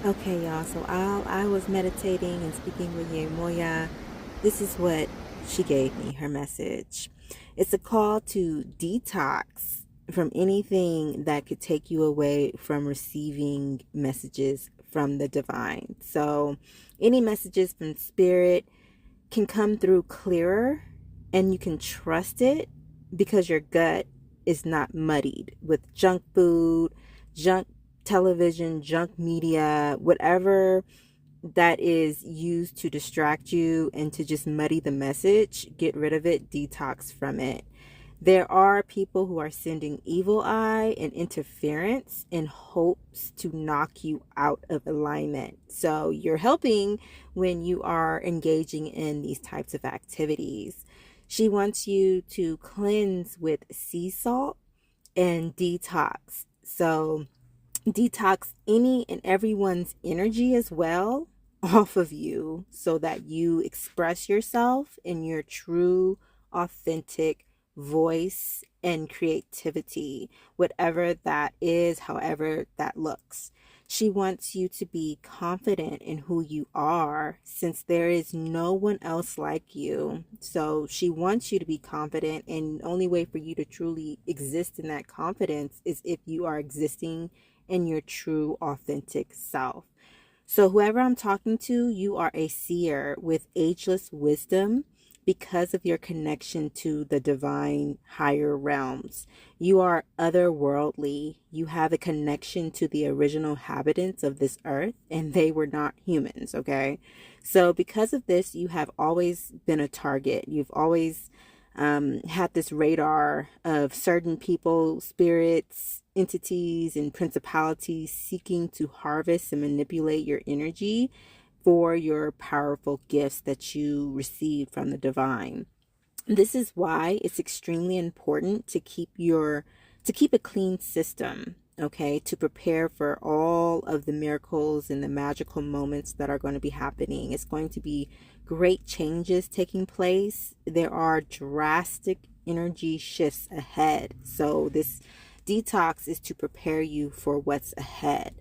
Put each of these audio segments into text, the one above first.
Okay, y'all. So while I was meditating and speaking with Yemaya, this is what she gave me, her message. It's a call to detox from anything that could take you away from receiving messages from the divine. So any messages from spirit can come through clearer and you can trust it because your gut is not muddied with junk food, junk television, junk media, whatever that is used to distract you and to just muddy the message. Get rid of it, detox from it. There are people who are sending evil eye and interference in hopes to knock you out of alignment. So you're helping when you are engaging in these types of activities. She wants you to cleanse with sea salt and detox. So detox any and everyone's energy as well off of you so that you express yourself in your true, authentic voice and creativity, whatever that is, however that looks. She wants you to be confident in who you are since there is no one else like you. So she wants you to be confident, and the only way for you to truly exist in that confidence is if you are existing in your true, authentic self. So, whoever I'm talking to, you are a seer with ageless wisdom because of your connection to the divine higher realms. You are otherworldly. You have a connection to the original inhabitants of this earth, and they were not humans, okay? So, because of this, you have always been a target. You've always had this radar of certain people, spirits, entities, and principalities seeking to harvest and manipulate your energy for your powerful gifts that you receive from the divine. This is why it's extremely important to keep a clean system, okay, to prepare for all of the miracles and the magical moments that are going to be happening. It's going to be great changes taking place. There are drastic energy shifts ahead. So this detox is to prepare you for what's ahead.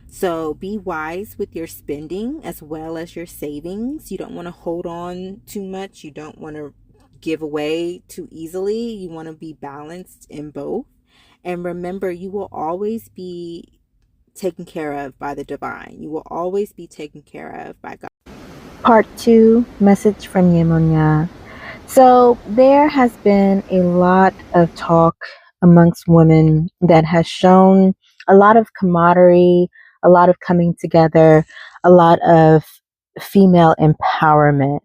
So be wise with your spending as well as your savings. You don't want to hold on too much. You don't want to give away too easily. You want to be balanced in both. And remember, you will always be taken care of by the divine. You will always be taken care of by God. Part two, message from Yemonya. So there has been a lot of talk amongst women that has shown a lot of camaraderie, a lot of coming together, a lot of female empowerment.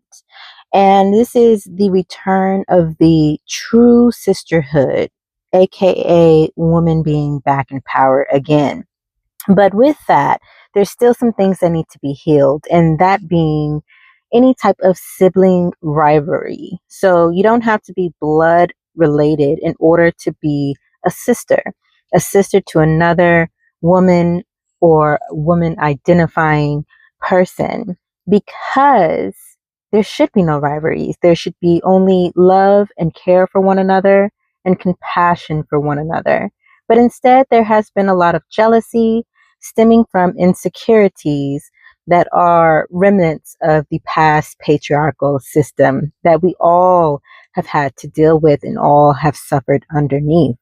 And this is the return of the true sisterhood, aka women being back in power again. But with that, there's still some things that need to be healed, and that being any type of sibling rivalry. So you don't have to be blood related in order to be a sister to another woman or woman identifying person, because there should be no rivalries. There should be only love and care for one another and compassion for one another. But instead, there has been a lot of jealousy stemming from insecurities that are remnants of the past patriarchal system that we all have had to deal with and all have suffered underneath.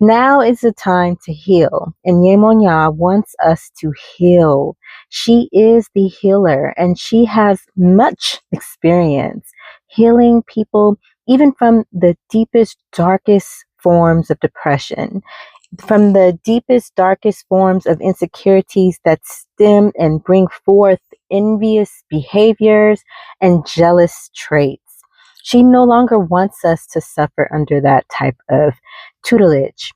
Now is the time to heal, and Yemonya wants us to heal. She is the healer, and she has much experience healing people, even from the deepest, darkest forms of depression, from the deepest, darkest forms of insecurities that stem and bring forth envious behaviors and jealous traits. She no longer wants us to suffer under that type of tutelage.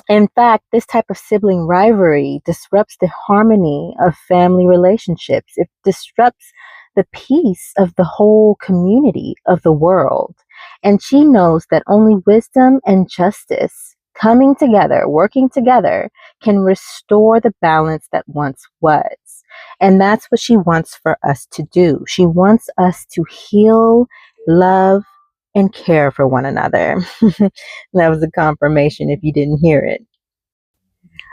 In fact, this type of sibling rivalry disrupts the harmony of family relationships. It disrupts the peace of the whole community of the world. And she knows that only wisdom and justice coming together, working together, can restore the balance that once was. And that's what she wants for us to do. She wants us to heal, love, and care for one another. That was a confirmation if you didn't hear it.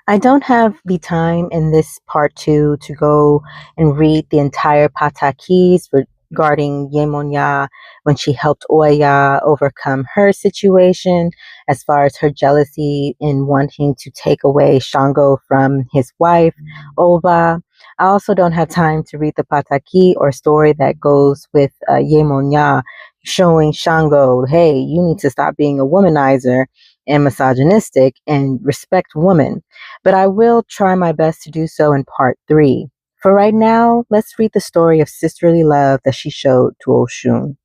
I don't have the time in this part two to go and read the entire patakis regarding Yemonya when she helped Oya overcome her situation as far as her jealousy in wanting to take away Shango from his wife, Oba. I also don't have time to read the pataki or story that goes with Yemonya showing Shango, hey, you need to stop being a womanizer and misogynistic and respect women, but I will try my best to do so in part three. For right now, let's read the story of sisterly love that she showed to Oshun.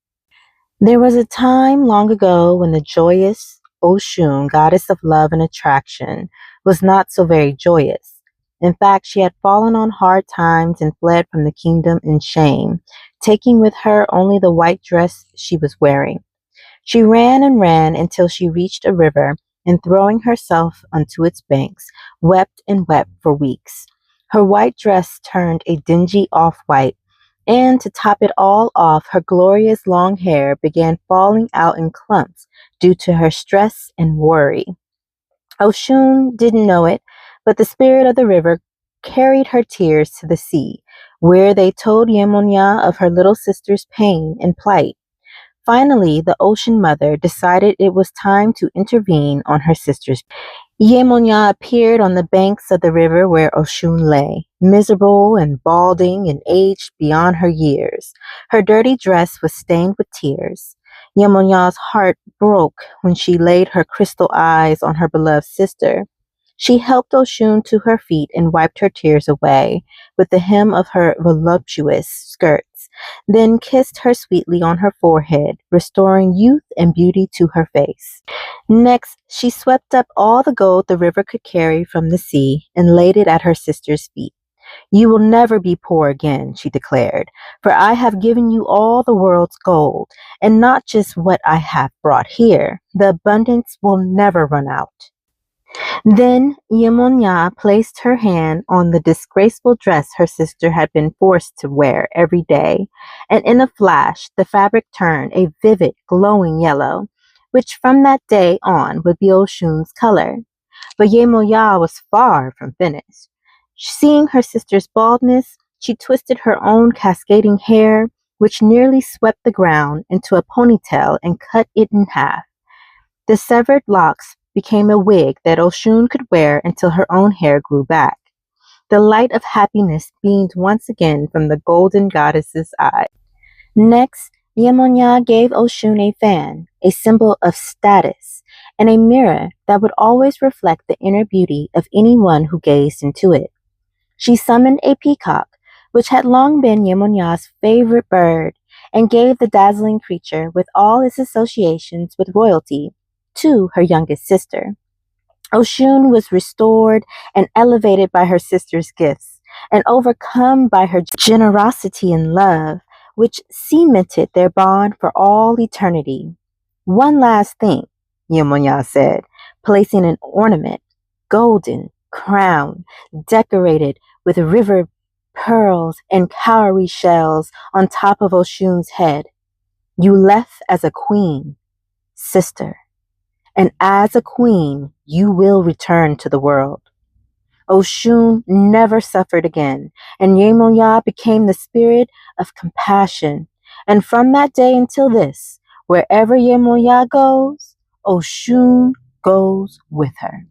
There was a time long ago when the joyous Oshun, goddess of love and attraction, was not so very joyous. In fact, she had fallen on hard times and fled from the kingdom in shame, taking with her only the white dress she was wearing. She ran and ran until she reached a river, and throwing herself onto its banks, wept and wept for weeks. Her white dress turned a dingy off-white, and to top it all off, her glorious long hair began falling out in clumps due to her stress and worry. Oshun didn't know it, but the spirit of the river carried her tears to the sea, where they told Yemonya of her little sister's pain and plight. Finally, the Ocean Mother decided it was time to intervene on her sister's. Yemonya appeared on the banks of the river where Oshun lay, miserable and balding and aged beyond her years. Her dirty dress was stained with tears. Yemonya's heart broke when she laid her crystal eyes on her beloved sister. She helped Oshun to her feet and wiped her tears away with the hem of her voluptuous skirts, then kissed her sweetly on her forehead, restoring youth and beauty to her face. Next, she swept up all the gold the river could carry from the sea and laid it at her sister's feet. You will never be poor again, she declared, for I have given you all the world's gold, and not just what I have brought here. The abundance will never run out. Then Yemonya placed her hand on the disgraceful dress her sister had been forced to wear every day, and in a flash the fabric turned a vivid, glowing yellow, which from that day on would be Oshun's color. But Yemonya was far from finished. Seeing her sister's baldness, she twisted her own cascading hair, which nearly swept the ground, into a ponytail and cut it in half. The severed locks became a wig that Oshun could wear until her own hair grew back. The light of happiness beamed once again from the golden goddess's eye. Next, Yemonya gave Oshun a fan, a symbol of status, and a mirror that would always reflect the inner beauty of anyone who gazed into it. She summoned a peacock, which had long been Yemonya's favorite bird, and gave the dazzling creature, with all its associations with royalty, to her youngest sister. Oshun was restored and elevated by her sister's gifts, and overcome by her generosity and love, which cemented their bond for all eternity. One last thing, Yemonya said, placing an ornament, golden, crown, decorated with river pearls and cowrie shells on top of Oshun's head. You left as a queen, sister, and as a queen, you will return to the world. Oshun never suffered again, and Yemonya became the spirit of compassion. And from that day until this, wherever Yemonya goes, Oshun goes with her.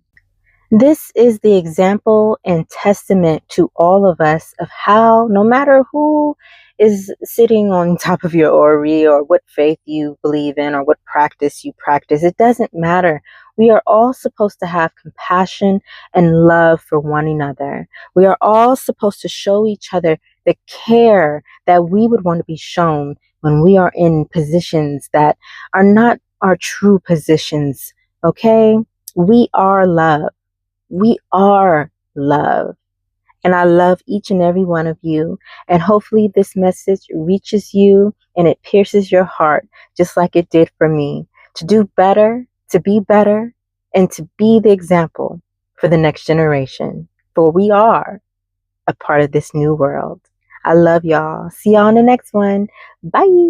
This is the example and testament to all of us of how, no matter who is sitting on top of your ori or what faith you believe in or what practice you practice, it doesn't matter. We are all supposed to have compassion and love for one another. We are all supposed to show each other the care that we would want to be shown when we are in positions that are not our true positions. Okay? We are love. We are love. And I love each and every one of you. And hopefully this message reaches you and it pierces your heart just like it did for me. To do better, to be better, and to be the example for the next generation. For we are a part of this new world. I love y'all. See y'all on the next one. Bye.